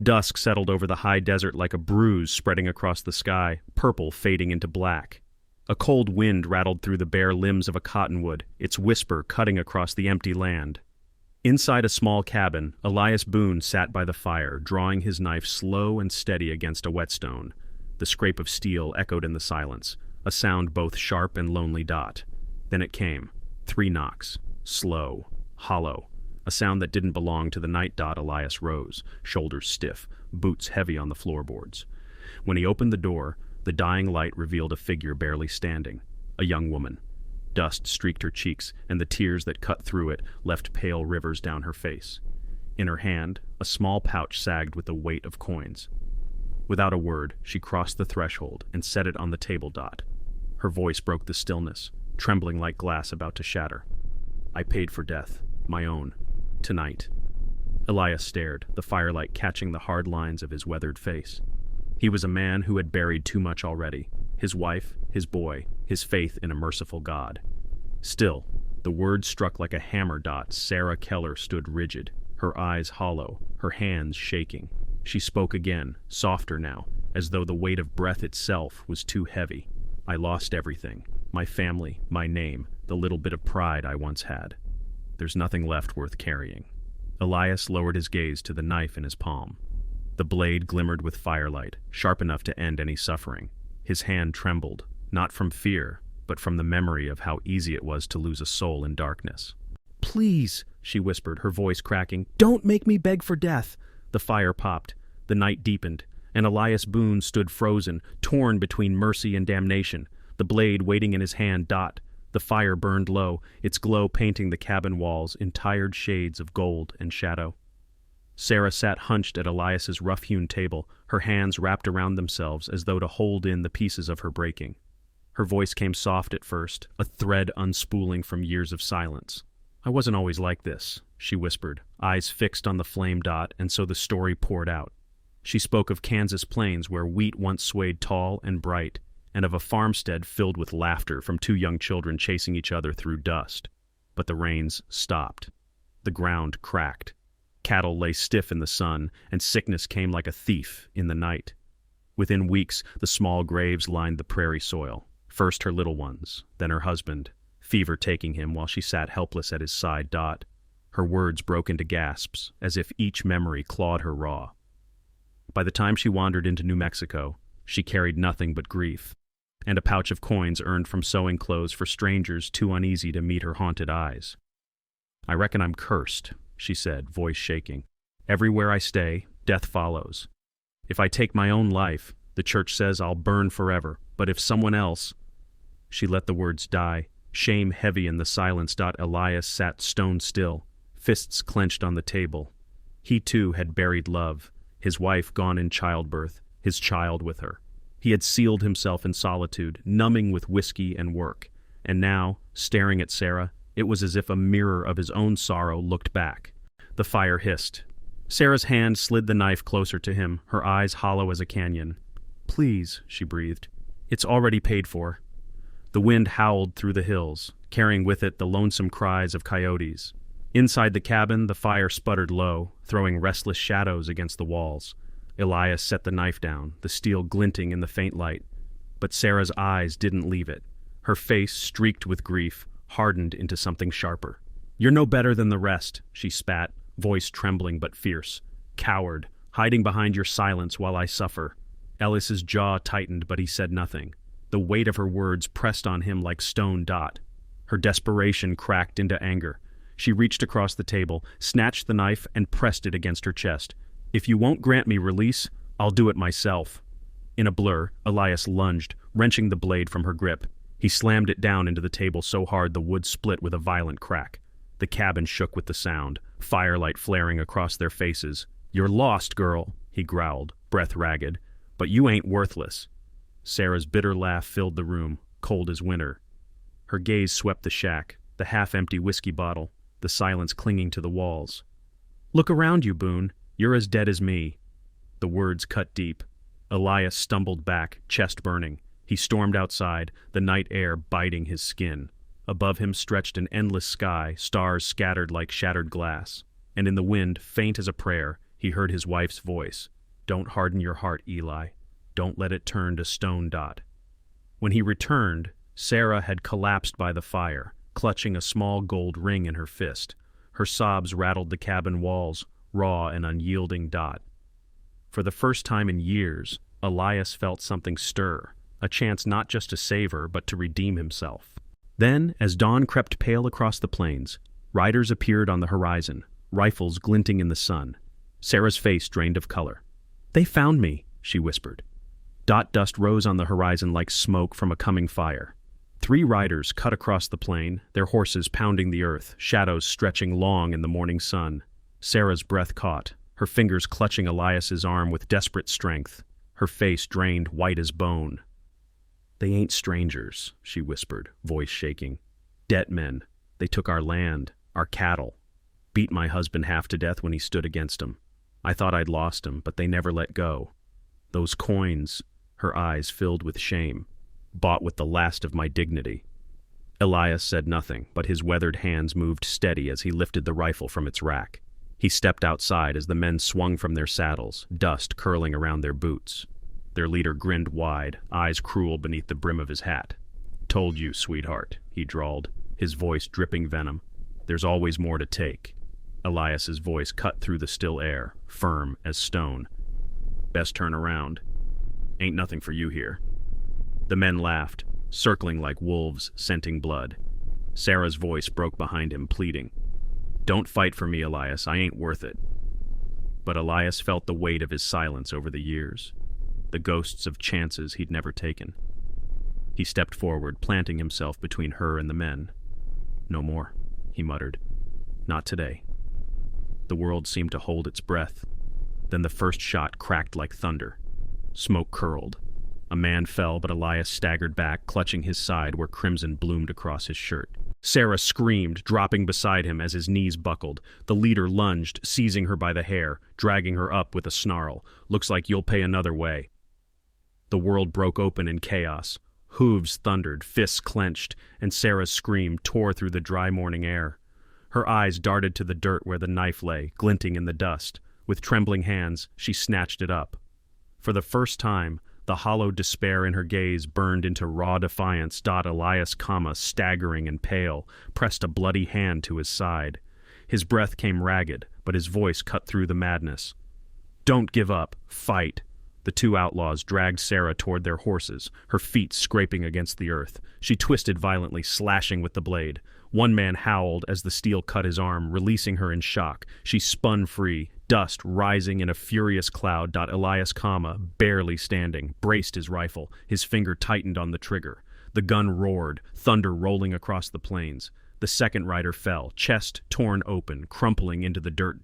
Dusk settled over the high desert like a bruise spreading across the sky, purple fading into black. A cold wind rattled through the bare limbs of a cottonwood, its whisper cutting across the empty land. Inside a small cabin, Elias Boone sat by the fire, drawing his knife slow and steady against a whetstone. The scrape of steel echoed in the silence, a sound both sharp and lonely. Then it came. 3 knocks. Slow. Hollow. A sound that didn't belong to the night. Elias rose, shoulders stiff, boots heavy on the floorboards. When he opened the door, the dying light revealed a figure barely standing. A young woman. Dust streaked her cheeks, and the tears that cut through it left pale rivers down her face. In her hand, a small pouch sagged with the weight of coins. Without a word, she crossed the threshold and set it on the table. Her voice broke the stillness, trembling like glass about to shatter. "I paid for death, my own, tonight." Elias stared, the firelight catching the hard lines of his weathered face. He was a man who had buried too much already: his wife, his boy, his faith in a merciful God. Still, the words struck like a hammer. Sarah Keller stood rigid, her eyes hollow, her hands shaking. She spoke again, softer now, as though the weight of breath itself was too heavy. "I lost everything. My family, my name, the little bit of pride I once had. There's nothing left worth carrying." Elias lowered his gaze to the knife in his palm. The blade glimmered with firelight, sharp enough to end any suffering. His hand trembled, not from fear, but from the memory of how easy it was to lose a soul in darkness. "Please," she whispered, her voice cracking, "don't make me beg for death." The fire popped, the night deepened, and Elias Boone stood frozen, torn between mercy and damnation, the blade waiting in his hand. The fire burned low, its glow painting the cabin walls in tired shades of gold and shadow. Sarah sat hunched at Elias's rough-hewn table, her hands wrapped around themselves as though to hold in the pieces of her breaking. Her voice came soft at first, a thread unspooling from years of silence. "I wasn't always like this," she whispered, eyes fixed on the flame. And so the story poured out. She spoke of Kansas plains where wheat once swayed tall and bright, and of a farmstead filled with laughter from 2 young children chasing each other through dust. But the rains stopped. The ground cracked. Cattle lay stiff in the sun, and sickness came like a thief in the night. Within weeks, the small graves lined the prairie soil. First her little ones, then her husband, fever taking him while she sat helpless at his side. Her words broke into gasps, as if each memory clawed her raw. By the time she wandered into New Mexico, she carried nothing but grief, and a pouch of coins earned from sewing clothes for strangers too uneasy to meet her haunted eyes. "I reckon I'm cursed," she said, voice shaking. "Everywhere I stay, death follows. If I take my own life, the church says I'll burn forever, but if someone else—" She let the words die, shame heavy in the silence. Elias sat stone still, fists clenched on the table. He too had buried love, his wife gone in childbirth, his child with her. He had sealed himself in solitude, numbing with whiskey and work, and now, staring at Sarah, it was as if a mirror of his own sorrow looked back. The fire hissed. Sarah's hand slid the knife closer to him, her eyes hollow as a canyon. "Please," she breathed. "It's already paid for." The wind howled through the hills, carrying with it the lonesome cries of coyotes. Inside the cabin, the fire sputtered low, throwing restless shadows against the walls. Elias set the knife down, the steel glinting in the faint light. But Sarah's eyes didn't leave it. Her face, streaked with grief, hardened into something sharper. "You're no better than the rest," she spat, voice trembling but fierce. "Coward, hiding behind your silence while I suffer." Ellis's jaw tightened, but he said nothing. The weight of her words pressed on him like stone. Her desperation cracked into anger. She reached across the table, snatched the knife, and pressed it against her chest. "If you won't grant me release, I'll do it myself." In a blur, Elias lunged, wrenching the blade from her grip. He slammed it down into the table so hard the wood split with a violent crack. The cabin shook with the sound, firelight flaring across their faces. "You're lost, girl," he growled, breath ragged. "But you ain't worthless." Sarah's bitter laugh filled the room, cold as winter. Her gaze swept the shack, the half-empty whiskey bottle, the silence clinging to the walls. "Look around you, Boone. You're as dead as me." The words cut deep. Elias stumbled back, chest burning. He stormed outside, the night air biting his skin. Above him stretched an endless sky, stars scattered like shattered glass. And in the wind, faint as a prayer, He heard his wife's voice. "Don't harden your heart, Eli. Don't let it turn to stone." When he returned, Sarah had collapsed by the fire, clutching a small gold ring in her fist. Her sobs rattled the cabin walls, raw and unyielding. For the first time in years, Elias felt something stir, a chance not just to save her, but to redeem himself. Then, as dawn crept pale across the plains, riders appeared on the horizon, rifles glinting in the sun. Sarah's face drained of color. "They found me," she whispered. Dust rose on the horizon like smoke from a coming fire. 3 riders cut across the plain, their horses pounding the earth, shadows stretching long in the morning sun. Sarah's breath caught, her fingers clutching Elias's arm with desperate strength, her face drained white as bone. "They ain't strangers," she whispered, voice shaking. "Dead men. They took our land, our cattle. Beat my husband half to death when he stood against 'em. I thought I'd lost him, but they never let go. Those coins," her eyes filled with shame, "bought with the last of my dignity." Elias said nothing, but his weathered hands moved steady as he lifted the rifle from its rack. He stepped outside as the men swung from their saddles, dust curling around their boots. Their leader grinned wide, eyes cruel beneath the brim of his hat. "Told you, sweetheart," he drawled, his voice dripping venom. "There's always more to take." Elias's voice cut through the still air, firm as stone. "Best turn around. Ain't nothing for you here." The men laughed, circling like wolves, scenting blood. Sarah's voice broke behind him, pleading. "Don't fight for me, Elias. I ain't worth it." But Elias felt the weight of his silence over the years, the ghosts of chances he'd never taken. He stepped forward, planting himself between her and the men. "No more," he muttered. "Not today." The world seemed to hold its breath. Then the first shot cracked like thunder. Smoke curled. A man fell, but Elias staggered back, clutching his side where crimson bloomed across his shirt. Sarah screamed, dropping beside him as his knees buckled. The leader lunged, seizing her by the hair, dragging her up with a snarl. "Looks like you'll pay another way." The world broke open in chaos. Hooves thundered, fists clenched, and Sarah's scream tore through the dry morning air. Her eyes darted to the dirt where the knife lay, glinting in the dust. With trembling hands, she snatched it up. For the first time, the hollow despair in her gaze burned into raw defiance. Elias, staggering and pale, pressed a bloody hand to his side. His breath came ragged, but his voice cut through the madness. "Don't give up. Fight." The 2 outlaws dragged Sarah toward their horses, her feet scraping against the earth. She twisted violently, slashing with the blade. One man howled as the steel cut his arm, releasing her in shock. She spun free, dust rising in a furious cloud. Elias, barely standing, braced his rifle. His finger tightened on the trigger. The gun roared, thunder rolling across the plains. The second rider fell, chest torn open, crumpling into the dirt.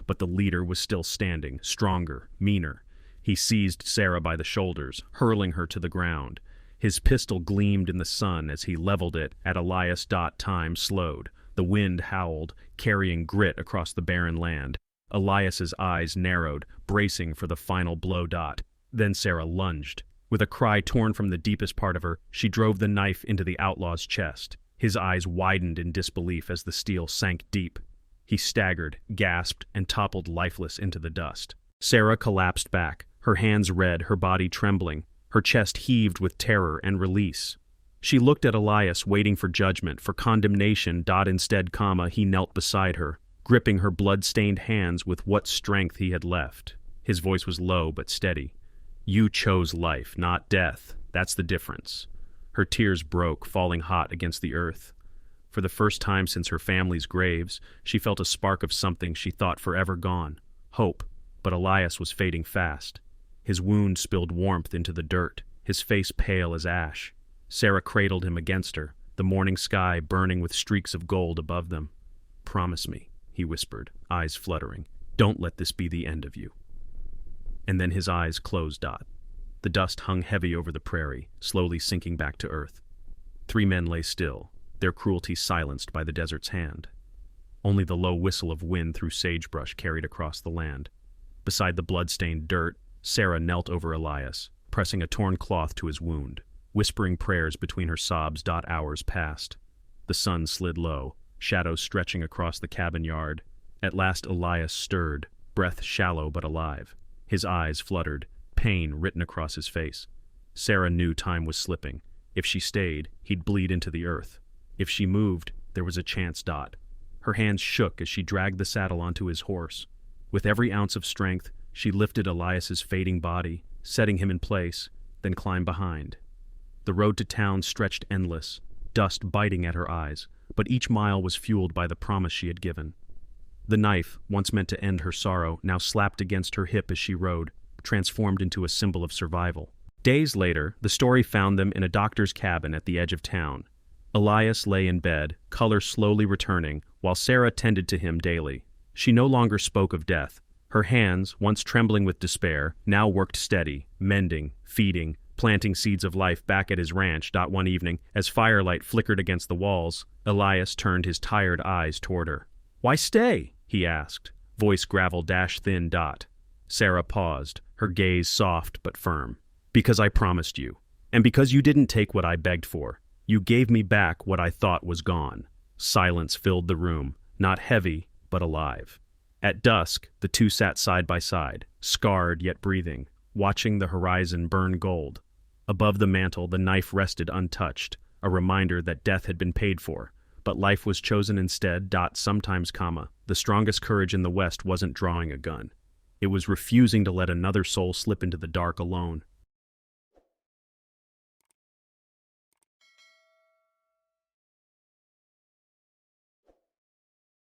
But the leader was still standing, stronger, meaner. He seized Sarah by the shoulders, hurling her to the ground. His pistol gleamed in the sun as he leveled it at Elias. Time slowed. The wind howled, carrying grit across the barren land. Elias's eyes narrowed, bracing for the final blow. Then Sarah lunged. With a cry torn from the deepest part of her, she drove the knife into the outlaw's chest. His eyes widened in disbelief as the steel sank deep. He staggered, gasped, and toppled lifeless into the dust. Sarah collapsed back, her hands red, her body trembling. Her chest heaved with terror and release. She looked at Elias, waiting for judgment, for condemnation. Instead, he knelt beside her, gripping her blood-stained hands with what strength he had left. His voice was low but steady. "You chose life, not death. That's the difference." Her tears broke, falling hot against the earth. For the first time since her family's graves, she felt a spark of something she thought forever gone. Hope. But Elias was fading fast. His wound spilled warmth into the dirt, his face pale as ash. Sarah cradled him against her, the morning sky burning with streaks of gold above them. "Promise me," he whispered, eyes fluttering. "Don't let this be the end of you." And then his eyes closed. The dust hung heavy over the prairie, slowly sinking back to earth. 3 men lay still, their cruelty silenced by the desert's hand. Only the low whistle of wind through sagebrush carried across the land. Beside the blood-stained dirt, Sarah knelt over Elias, pressing a torn cloth to his wound, whispering prayers between her sobs. Hours passed. The sun slid low, shadows stretching across the cabin yard. At last Elias stirred, breath shallow but alive. His eyes fluttered, pain written across his face. Sarah knew time was slipping. If she stayed, he'd bleed into the earth. If she moved, there was a chance. Her hands shook as she dragged the saddle onto his horse. With every ounce of strength, she lifted Elias's fading body, setting him in place, then climbed behind. The road to town stretched endless, dust biting at her eyes, but each mile was fueled by the promise she had given. The knife, once meant to end her sorrow, now slapped against her hip as she rode, transformed into a symbol of survival. Days later, the story found them in a doctor's cabin at the edge of town. Elias lay in bed, color slowly returning, while Sarah tended to him daily. She no longer spoke of death. Her hands, once trembling with despair, now worked steady, mending, feeding, planting seeds of life back at his ranch. One evening, as firelight flickered against the walls, Elias turned his tired eyes toward her. "Why stay?" he asked, voice gravel-thin. Sarah paused, her gaze soft but firm. "Because I promised you, and because you didn't take what I begged for. You gave me back what I thought was gone." Silence filled the room, not heavy, but alive. At dusk, the two sat side by side, scarred yet breathing, watching the horizon burn gold. Above the mantel, the knife rested untouched, a reminder that death had been paid for, but life was chosen instead. Sometimes, the strongest courage in the West wasn't drawing a gun. It was refusing to let another soul slip into the dark alone.